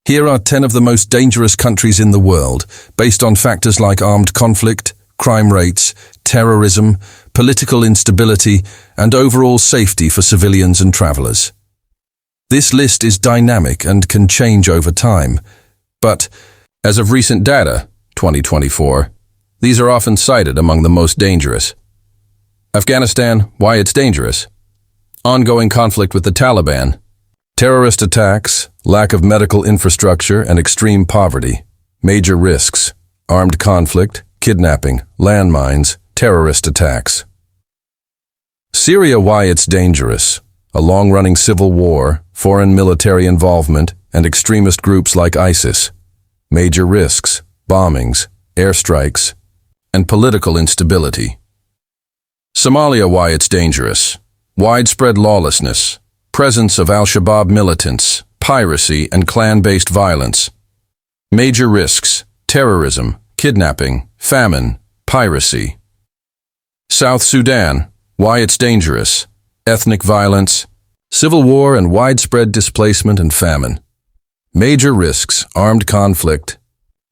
Here are 10 of the most dangerous countries in the world, based on factors like armed conflict, crime rates, terrorism, political instability, and overall safety for civilians and travelers. This list is dynamic and can change over time, but as of recent data, 2024, these are often cited among the most dangerous. Afghanistan, why it's dangerous. Ongoing conflict with the Taliban. Terrorist attacks, lack of medical infrastructure, and extreme poverty. Major risks. Armed conflict, kidnapping, landmines, terrorist attacks. Syria, why it's dangerous. A long-running civil war, foreign military involvement, and extremist groups like ISIS. Major risks, bombings, airstrikes, and political instability. Somalia, why it's dangerous. Widespread lawlessness, presence of al-Shabaab militants, piracy, and clan-based violence. Major risks, terrorism, kidnapping, famine, piracy. South Sudan, why it's dangerous. Ethnic violence, civil war, and widespread displacement and famine. Major risks, armed conflict,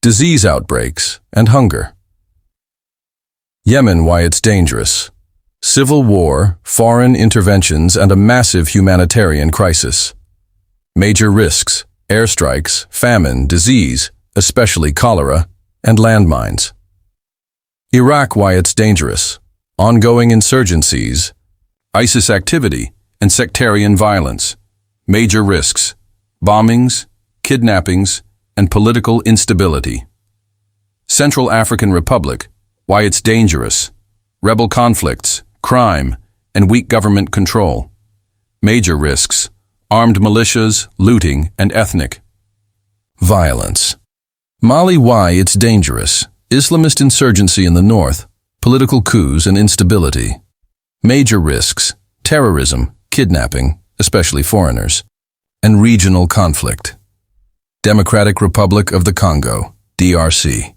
disease outbreaks, and hunger. Yemen, why it's dangerous. Civil war, foreign interventions, and a massive humanitarian crisis. Major risks, airstrikes, famine, disease, especially cholera, and landmines. Iraq, why it's dangerous. Ongoing insurgencies, ISIS activity, and sectarian violence. Major risks, bombings, kidnappings, and political instability. Central African Republic, why it's dangerous. Rebel conflicts, crime, and weak government control. Major risks, armed militias, looting, and ethnic violence. Mali, why it's dangerous. Islamist insurgency in the north, political coups and instability. Major risks, terrorism, kidnapping, especially foreigners, and regional conflict. Democratic Republic of the Congo, DRC.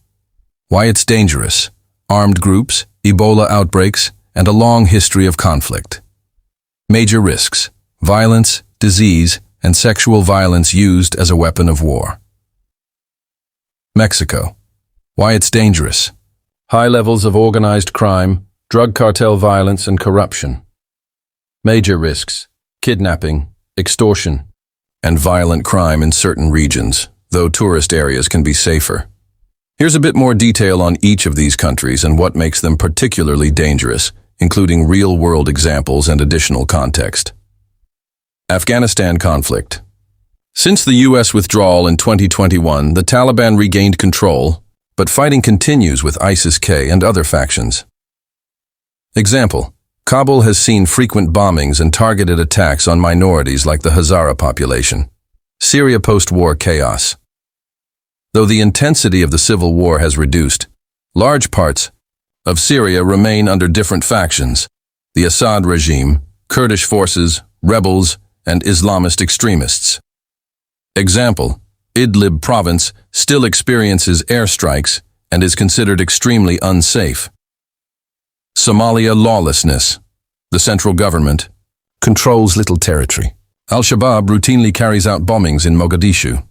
Why it's dangerous. Armed groups, Ebola outbreaks, and a long history of conflict. Major risks, violence, disease, and sexual violence used as a weapon of war. Mexico. Why it's dangerous. High levels of organized crime, drug cartel violence, and corruption. Major risks, kidnapping, extortion, and violent crime in certain regions, though tourist areas can be safer. Here's a bit more detail on each of these countries and what makes them particularly dangerous, including real-world examples and additional context. Afghanistan conflict. Since the U.S. withdrawal in 2021, the Taliban regained control, but fighting continues with ISIS-K and other factions. Example: Kabul has seen frequent bombings and targeted attacks on minorities like the Hazara population. Syria post-war chaos. Though the intensity of the civil war has reduced, large parts of Syria remain under different factions: the Assad regime, Kurdish forces, rebels, and Islamist extremists. Example: Idlib province still experiences airstrikes and is considered extremely unsafe. Somalia lawlessness. The central government controls little territory. Al-Shabaab routinely carries out bombings in Mogadishu.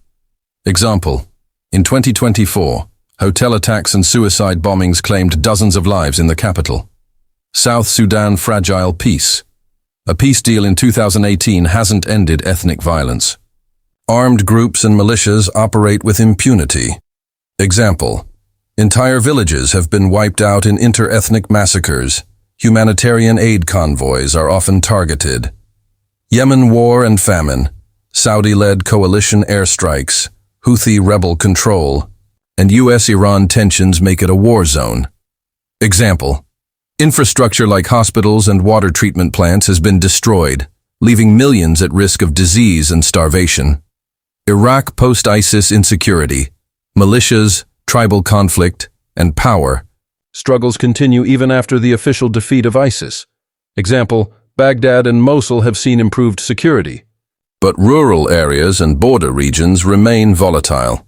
Example: in 2024, hotel attacks and suicide bombings claimed dozens of lives in the capital. South Sudan fragile peace. A peace deal in 2018 hasn't ended ethnic violence. Armed groups and militias operate with impunity. Example: entire villages have been wiped out in inter-ethnic massacres. Humanitarian aid convoys are often targeted. Yemen war and famine. Saudi-led coalition airstrikes, Houthi rebel control, and U.S.-Iran tensions make it a war zone. Example: infrastructure like hospitals and water treatment plants has been destroyed, leaving millions at risk of disease and starvation. Iraq post-ISIS insecurity, militias, tribal conflict, and power. Struggles continue even after the official defeat of ISIS. Example: Baghdad and Mosul have seen improved security, but rural areas and border regions remain volatile.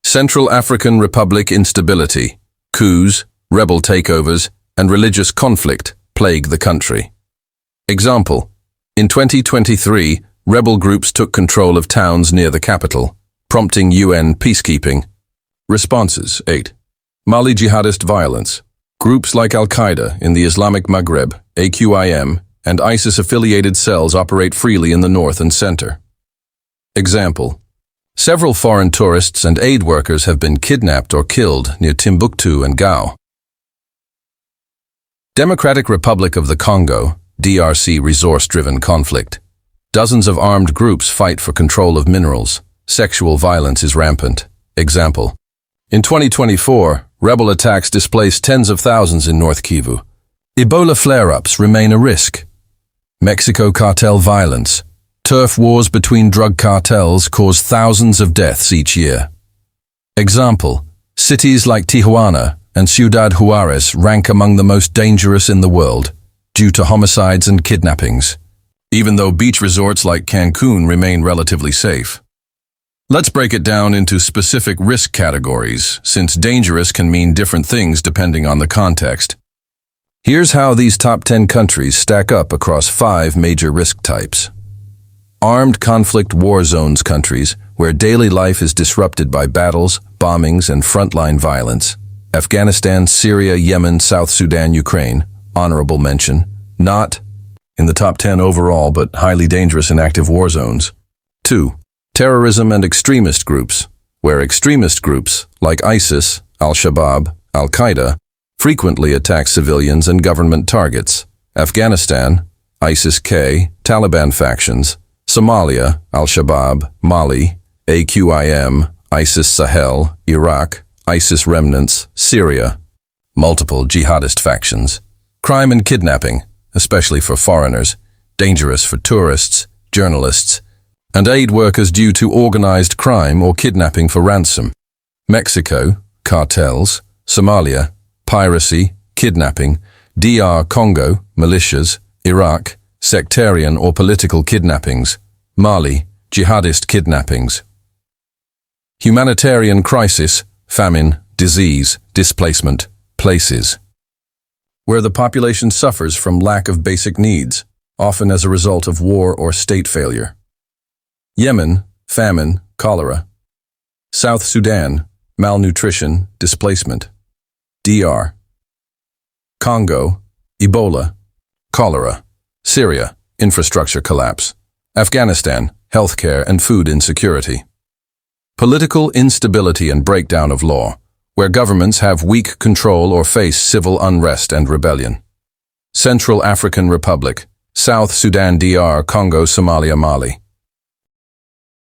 Central African Republic instability, coups, rebel takeovers, and religious conflict plague the country. Example: in 2023, rebel groups took control of towns near the capital, prompting UN peacekeeping. Responses 8. Mali jihadist violence. Groups like Al-Qaeda in the Islamic Maghreb, AQIM, and ISIS-affiliated cells operate freely in the north and center. Example: several foreign tourists and aid workers have been kidnapped or killed near Timbuktu and Gao. Democratic Republic of the Congo, DRC resource-driven conflict. Dozens of armed groups fight for control of minerals. Sexual violence is rampant. Example: in 2024, rebel attacks displaced tens of thousands in North Kivu. Ebola flare-ups remain a risk. Mexico cartel violence. Turf wars between drug cartels cause thousands of deaths each year. Example: cities like Tijuana and Ciudad Juarez rank among the most dangerous in the world due to homicides and kidnappings, even though beach resorts like Cancun remain relatively safe. Let's break it down into specific risk categories, since dangerous can mean different things depending on the context. Here's how these top 10 countries stack up across 5 major risk types. Armed conflict war zones countries, where daily life is disrupted by battles, bombings, and frontline violence. Afghanistan, Syria, Yemen, South Sudan, Ukraine. Honorable mention. Not in the top 10 overall, but highly dangerous in active war zones. 2. Terrorism and extremist groups, where extremist groups like ISIS, Al-Shabaab, Al-Qaeda frequently attack civilians and government targets. Afghanistan, ISIS-K, Taliban factions. Somalia, Al-Shabaab, Mali, AQIM, ISIS-Sahel, Iraq, ISIS remnants, Syria. Multiple jihadist factions. Crime and kidnapping, especially for foreigners, dangerous for tourists, journalists, and aid workers due to organized crime or kidnapping for ransom. Mexico, cartels. Somalia, piracy, kidnapping. DR Congo, militias. Iraq, sectarian or political kidnappings. Mali, jihadist kidnappings. Humanitarian crisis, famine, disease, displacement, places, where the population suffers from lack of basic needs, often as a result of war or state failure. Yemen, famine, cholera. South Sudan, malnutrition, displacement. DR Congo, Ebola, cholera. Syria, infrastructure collapse. Afghanistan, healthcare and food insecurity. Political instability and breakdown of law, where governments have weak control or face civil unrest and rebellion. Central African Republic, South Sudan, DR Congo, Somalia, Mali.